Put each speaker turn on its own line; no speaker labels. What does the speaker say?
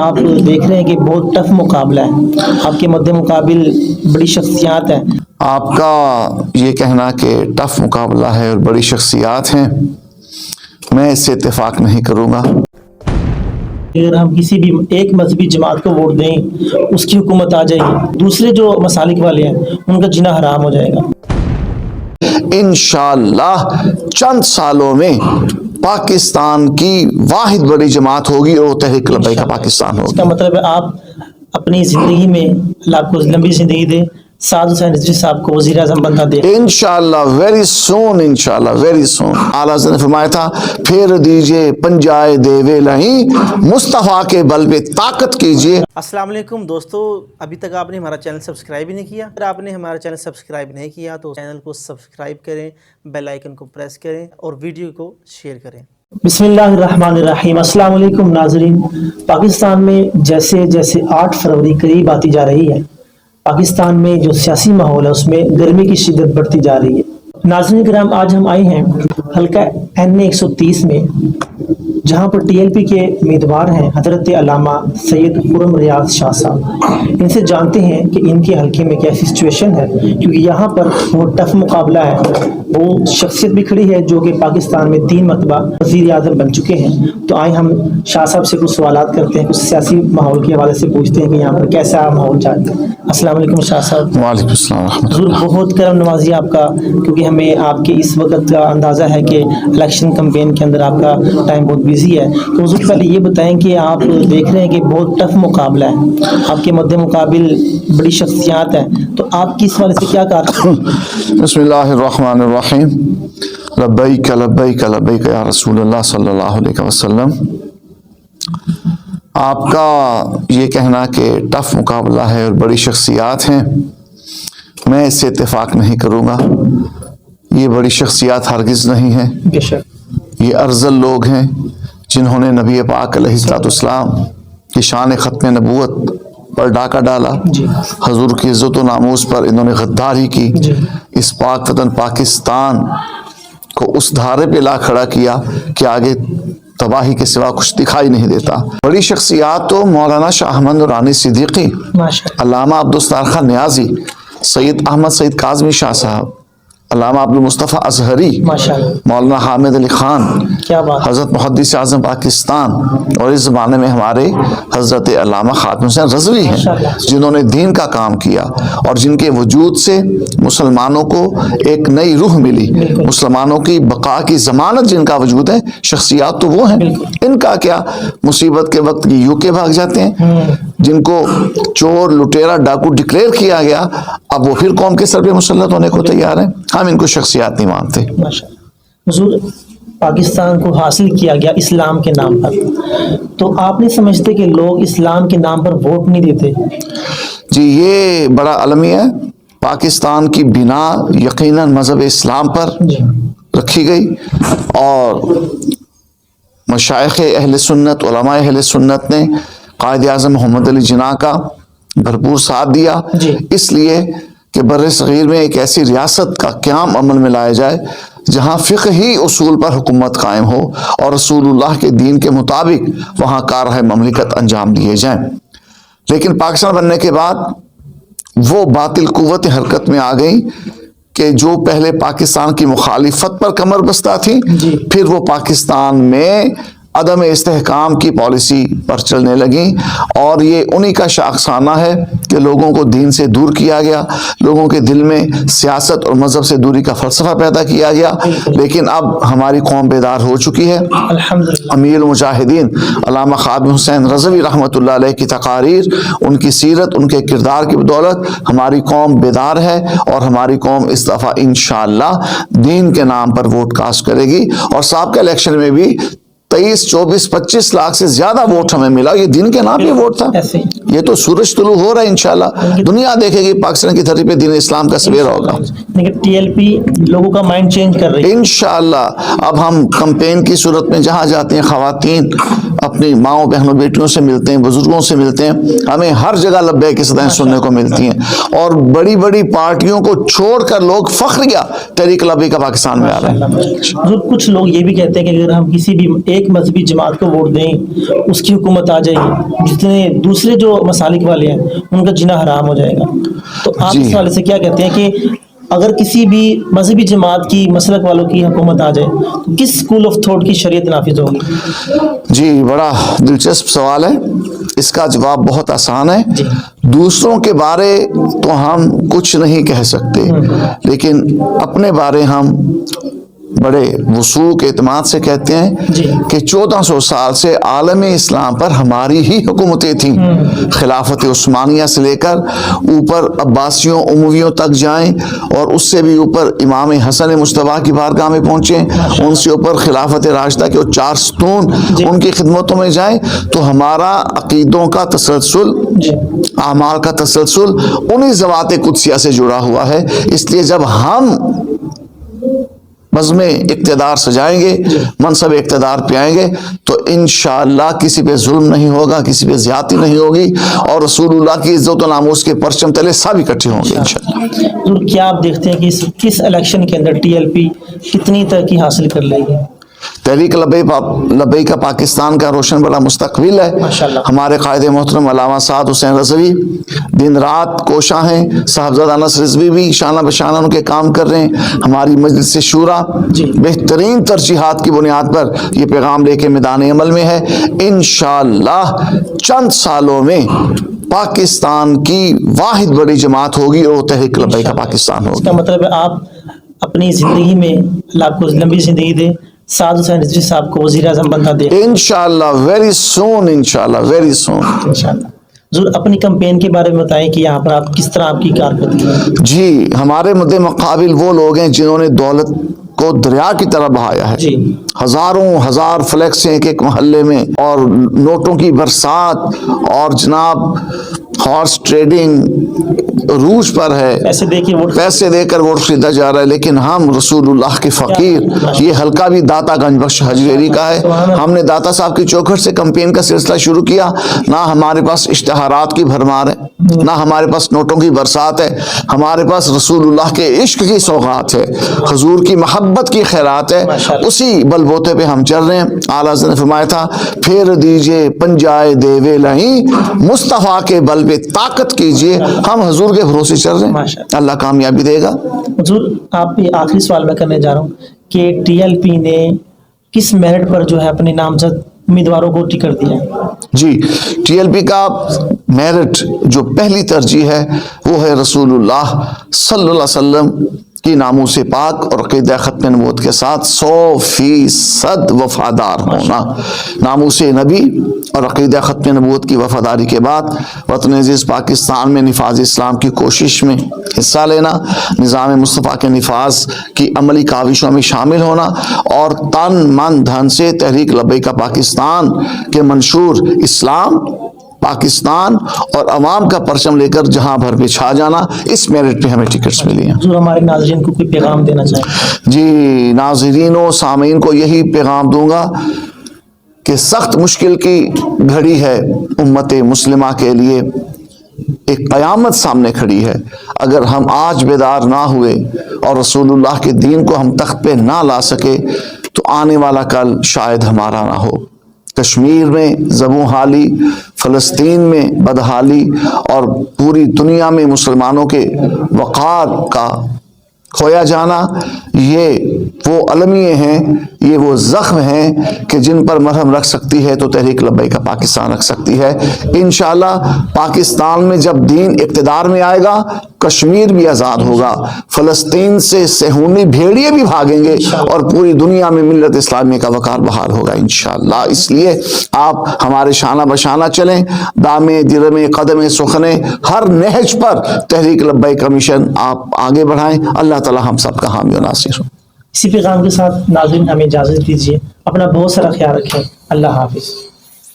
آپ دیکھ رہے ہیں کہ بہت ٹف مقابلہ ہے، آپ کے مد مقابل بڑی شخصیات ہیں۔
آپ کا یہ کہنا کہ ٹف مقابلہ ہے اور بڑی شخصیات ہیں، میں اس سے اتفاق نہیں کروں گا۔
اگر ہم کسی بھی ایک مذہبی جماعت کو ووٹ دیں اس کی حکومت آ جائے گی، دوسرے جو مسالک والے ہیں ان کا جینا حرام ہو جائے گا۔
انشاءاللہ چند سالوں میں پاکستان کی واحد بڑی جماعت ہوگی اور وہ تحریک لبیک پاکستان
اس کا
ہوگی۔
مطلب ہے آپ اپنی زندگی میں اللہ آپ کو لمبی زندگی دے، سعد حسین رضوی صاحب کو وزیر اعظم بنا دے۔
انشاءاللہ ویری سون، انشاءاللہ ویری سون۔ اعلیٰ حضرت نے فرمایا تھا پھیر دیجئے پنجائے دیوے لہیں، مصطفیٰ کے بل پہ طاقت کیجئے۔
السلام علیکم دوستو، ابھی تک آپ نے ہمارا چینل سبسکرائب ہی نہیں کیا۔ اگر آپ نے ہمارا چینل سبسکرائب نہیں کیا تو چینل کو سبسکرائب کریں، بیل آئیکن کو پریس کریں اور ویڈیو کو شیئر کریں۔ بسم اللہ الرحمن الرحیم۔ السلام علیکم ناظرین۔ پاکستان میں جیسے جیسے 8 فروری قریب آتی جا رہی ہے، پاکستان میں جو سیاسی ماحول ہے اس میں گرمی کی شدت بڑھتی جا رہی ہے۔ ناظرین کرام، آج ہم آئے ہیں حلقہ این 130 میں، جہاں پر ٹی ایل پی کے امیدوار ہیں حضرت علامہ سید خرم ریاض شاہ صاحب۔ ان سے جانتے ہیں کہ ان کے حلقے میں کیسی سچویشن ہے، کیونکہ یہاں پر بہت ٹف مقابلہ ہے۔ وہ شخصیت بھی کھڑی ہے جو کہ پاکستان میں 3 مرتبہ وزیر اعظم بن چکے ہیں۔ تو آئے ہم شاہ صاحب سے کچھ سوالات کرتے ہیں، کچھ سیاسی ماحول کے حوالے سے پوچھتے ہیں کہ یہاں پر کیسا ماحول چل رہا ہے۔ السلام علیکم شاہ صاحب۔
وعلیکم السلام ورحمۃ
حضور بہت کرم نوازی آپ کا، کیونکہ ہمیں آپ کے اس وقت کا اندازہ ہے کہ الیکشن کمپین کے اندر آپ کا ٹائم بہت بیزی ہے۔ تو حضور پہلے یہ بتائیں کہ آپ دیکھ رہے ہیں کہ بہت ٹف مقابلہ ہے، آپ کے مد مقابل بڑی شخصیات ہیں، تو آپ کی اس والے سے کیا کہا؟
بسم اللہ الرحمن الرحیم۔ لبیک لبیک لبیک یا رسول اللہ صلی اللہ علیہ وسلم۔ آپ کا یہ کہنا کہ ٹف مقابلہ ہے اور بڑی شخصیات ہیں، میں اس سے اتفاق نہیں کروں گا۔ یہ بڑی شخصیات ہرگز نہیں ہیں،
بے شک
یہ ارذل لوگ ہیں جنہوں نے نبی پاک علیہ السلام کی شان ختم نبوت پر ڈاکہ ڈالا،
جی
حضور کی عزت و ناموس پر انہوں نے غداری کی،
جی
اس پاک وطن پاکستان کو اس دھارے پہ لا کھڑا کیا کہ آگے تباہی کے سوا کچھ دکھائی نہیں دیتا۔ بڑی شخصیات تو مولانا شاہ احمد نورانی صدیقی،
ماشاء
علامہ عبدالستار خان نیازی، سید احمد سید کاظمی شاہ صاحب، علامہ عبد المصطفیٰ اظہری،
ماشاءاللہ،
مولانا حامد علی خان،
کیا بات ہے۔
حضرت محدث اعظم پاکستان، اور اس زمانے میں ہمارے حضرت علامہ خاتم حسین رضوی ہیں جنہوں نے دین کا کام کیا اور جن کے وجود سے مسلمانوں کو ایک نئی روح ملی، مسلمانوں کی بقا کی ضمانت جن کا وجود ہے۔ شخصیات تو وہ ہیں، ان کا کیا، مصیبت کے وقت یو کے بھاگ جاتے ہیں، جن کو چور لٹیرا ڈاکو ڈکلیئر کیا گیا، اب وہ پھر قوم کے سر پہ مسلط ہونے کو تیار ہیں۔ ہم ان کو شخصیات نہیں مانتے۔
ماشاءاللہ۔ حضور پاکستان کو حاصل کیا گیا اسلام کے نام پر، تو آپ نہیں سمجھتے کہ لوگ اسلام کے نام پر ووٹ نہیں دیتے؟
جی یہ بڑا المیہ ہے۔ پاکستان کی بنا یقیناً مذہب اسلام پر
جی
رکھی گئی اور مشائخ اہل سنت، علماء اہل سنت نے قائد اعظم محمد علی جناح کا بھرپور ساتھ دیا،
جی
اس لیے کہ بر صغیر میں ایک ایسی ریاست کا قیام عمل میں لایا جائے جہاں فقہی اصول پر حکومت قائم ہو اور رسول اللہ کے دین کے مطابق وہاں کارہائے مملکت انجام دیے جائیں۔ لیکن پاکستان بننے کے بعد وہ باطل قوت حرکت میں آ گئی کہ جو پہلے پاکستان کی مخالفت پر کمر بستہ تھی،
جی
پھر وہ پاکستان میں عدم استحکام کی پالیسی پر چلنے لگیں، اور یہ انہی کا شاخسانہ ہے کہ لوگوں کو دین سے دور کیا گیا، لوگوں کے دل میں سیاست اور مذہب سے دوری کا فلسفہ پیدا کیا گیا۔ لیکن اب ہماری قوم بیدار ہو چکی ہے۔
الحمدللہ۔
امیر المجاہدین علامہ خاتم حسین رضوی رحمۃ اللہ علیہ کی تقاریر، ان کی سیرت، ان کے کردار کی بدولت ہماری قوم بیدار ہے، اور ہماری قوم اس دفعہ انشاءاللہ دین کے نام پر ووٹ کاسٹ کرے گی۔ اور سابقہ الیکشن میں بھی 23, 24, 25 لاکھ سے زیادہ ووٹ ہمیں ملا، یہ دین کے نام پہ ووٹ تھا۔ یہ تو سورج طلوع ہو رہا ہے، انشاءاللہ دنیا دیکھے گی پاکستان کی دھرتی پہ دین اسلام کا سویرا ہوگا۔
لیکن ٹی ایل پی لوگوں کا مائنڈ چینج کر رہی ہے۔
انشاءاللہ اب ہم کمپین کی صورت میں جہاں جاتے ہیں خواتین اپنی ماؤں بہنوں بیٹیوں سے ملتے ہیں, بزرگوں سے ملتے ہیں, ہمیں ہر جگہ لبیک کی صدائیں سننے کو ملتی ہیں, اور بڑی بڑی پارٹیوں کو چھوڑ کر لوگ فخریہ تحریک لبیک کا پاکستان میں آ رہے ہیں.
کچھ لوگ یہ بھی کہتے ہیں کہ اگر ہم کسی بھی ایک مذہبی جماعت کو ووٹ دیں اس کی حکومت آ جائے گی, جتنے دوسرے جو مسالک والے ہیں ان کا جینا حرام ہو جائے گا. تو آپ اس حوالے سے کیا کہتے ہیں کہ اگر کسی بھی مذہبی جماعت کی مسلک والوں کی حکومت آ جائے تو کس اسکول آف تھاٹ کی شریعت نافذ ہوگی؟
جی بڑا دلچسپ سوال ہے, اس کا جواب بہت آسان ہے. دوسروں کے بارے تو ہم کچھ نہیں کہہ سکتے, لیکن اپنے بارے ہم بڑے وثوق اعتماد سے کہتے ہیں کہ 1400 سال سے عالم اسلام پر ہماری ہی حکومتیں تھیں. خلافت عثمانیہ سے لے کر اوپر عباسیوں امویوں تک جائیں, اور اس سے بھی اوپر امام حسن مجتبیٰ کی بارگاہ میں پہنچیں, ان سے اوپر خلافت راشدہ کے 4 ستون ان کی خدمتوں میں جائیں, تو ہمارا عقیدوں کا تسلسل, اعمال کا تسلسل انہی ذوات قدسیہ سے جڑا ہوا ہے. اس لیے جب ہم بزم اقتدار سجائیں گے, منصب اقتدار پہ آئیں گے, تو انشاءاللہ کسی پہ ظلم نہیں ہوگا, کسی پہ زیادتی نہیں ہوگی, اور رسول اللہ کی عزت و ناموس کے پرچم تلے سب اکٹھے ہوں گے انشاءاللہ.
کیا آپ دیکھتے ہیں کہ کس الیکشن کے اندر ٹی ایل پی کتنی ترقی حاصل کر لے گی؟
تحریک لبیک کا پاکستان کا روشن بڑا مستقبل ہے. ہمارے قائد محترم علامہ سعد حسین رضوی دن رات کوشاں ہیں, صاحبزادہ انس رضوی بھی شانہ بشانہ ان کے کام کر رہے ہیں. ہماری مجلس شورا بہترین ترجیحات کی بنیاد پر یہ پیغام لے کے میدان عمل میں ہے. انشاءاللہ چند سالوں میں پاکستان کی واحد بڑی جماعت ہوگی, اور وہ تحریک لبیک کا پاکستان ہوگی.
اس کا مطلب ہے آپ اپنی زندگی میں, اللہ آپ کو لمبی زندگی دے, سعد حسین رضوی صاحب کو وزیر اعظم بننا دے
انشاءاللہ, ویری سون, انشاءاللہ ویری سون
انشاءاللہ. ضرور اپنی کمپین کے بارے میں بتائیں کہ یہاں پر آپ کس طرح آپ کی کارکردگی ہے؟
جی, ہمارے مد مقابل وہ لوگ ہیں جنہوں نے دولت کو دریا کی طرح بہایا ہے. ہزاروں ہزار فلیکس ہیں ایک ایک محلے میں, اور نوٹوں کی برسات, اور جناب ہارس ٹریڈنگ عروج پر ہے, پیسے دے کر ووٹ خریدا جا رہا ہے. لیکن ہم رسول اللہ کے فقیر, یہ حلقہ بھی داتا گنج بخش حجویری کا ہے. ہم نے داتا صاحب کی چوکھٹ سے کمپین کا سلسلہ شروع کیا. نہ ہمارے پاس اشتہارات کی بھرمار ہے, نہ ہمارے پاس نوٹوں کی برسات ہے, ہمارے پاس رسول اللہ کے عشق کی سوغات ہے, حضور کی محبت کی خیرات ہے. اسی بل بوتے پہ ہم چل رہے ہیں. اعلیٰ حضرت نے فرمایا تھا, پھر دیجئے پنجائے دیوے لہیں, مصطفیٰ کے بل پہ طاقت کیجئے. ہم حضور کے بھروسے چل رہے ہیں, اللہ کامیابی دے گا.
حضور آپ یہ آخری سوال میں کرنے جا رہا ہوں کہ ٹی ایل پی نے کس میرٹ پر جو ہے اپنے نامزد امیدواروں کو ٹکٹ دیا ہے؟
جی, ٹی ایل پی کا میرٹ جو پہلی ترجیح ہے وہ ہے رسول اللہ صلی اللہ علیہ وسلم کی ناموس پاک اور عقیدہ ختم نبوت کے ساتھ 100% وفادار ہونا. ناموس نبی اور عقیدہ ختم نبوت کی وفاداری کے بعد وطن عزیز پاکستان میں نفاذ اسلام کی کوشش میں حصہ لینا, نظام مصطفیٰ کے نفاذ کی عملی کاوشوں میں شامل ہونا, اور تن من دھن سے تحریک لبیک کا پاکستان کے منشور اسلام, پاکستان اور عوام کا پرچم لے کر جہاں بھر پہ چھا جانا. اس میرٹ پہ ہمیں ٹکٹس ملی ہیں.
حضور ہمارے ناظرین کو کوئی پیغام دینا چاہیں؟
جی, ناظرین و سامعین کو یہی پیغام دوں گا کہ سخت مشکل کی گھڑی ہے امت مسلمہ کے لیے, ایک قیامت سامنے کھڑی ہے. اگر ہم آج بیدار نہ ہوئے اور رسول اللہ کے دین کو ہم تخت پہ نہ لا سکے تو آنے والا کل شاید ہمارا نہ ہو. کشمیر میں زبوں حالی, فلسطین میں بدحالی, اور پوری دنیا میں مسلمانوں کے وقار کا کھویا جانا, یہ وہ المیے ہیں, یہ وہ زخم ہیں کہ جن پر مرہم رکھ سکتی ہے تو تحریک لبیک کا پاکستان رکھ سکتی ہے. انشاءاللہ پاکستان میں جب دین اقتدار میں آئے گا, کشمیر بھی آزاد ہوگا, فلسطین سے صہیونی بھیڑیے بھی بھاگیں گے, اور پوری دنیا میں ملت اسلامی کا وقار بحال ہوگا انشاءاللہ. اس لیے آپ ہمارے شانہ بشانہ چلیں, دامے درمے قدمے سخنے ہر نہج پر تحریک لبیک کا مشن آپ آگے بڑھائیں. اللہ تعالی ہم سب کا حامی و ناصر ہو.
اسی پیغام کے ساتھ ناظرین ہمیں اجازت دیجیے. اپنا بہت سارا خیال رکھیں. اللہ حافظ.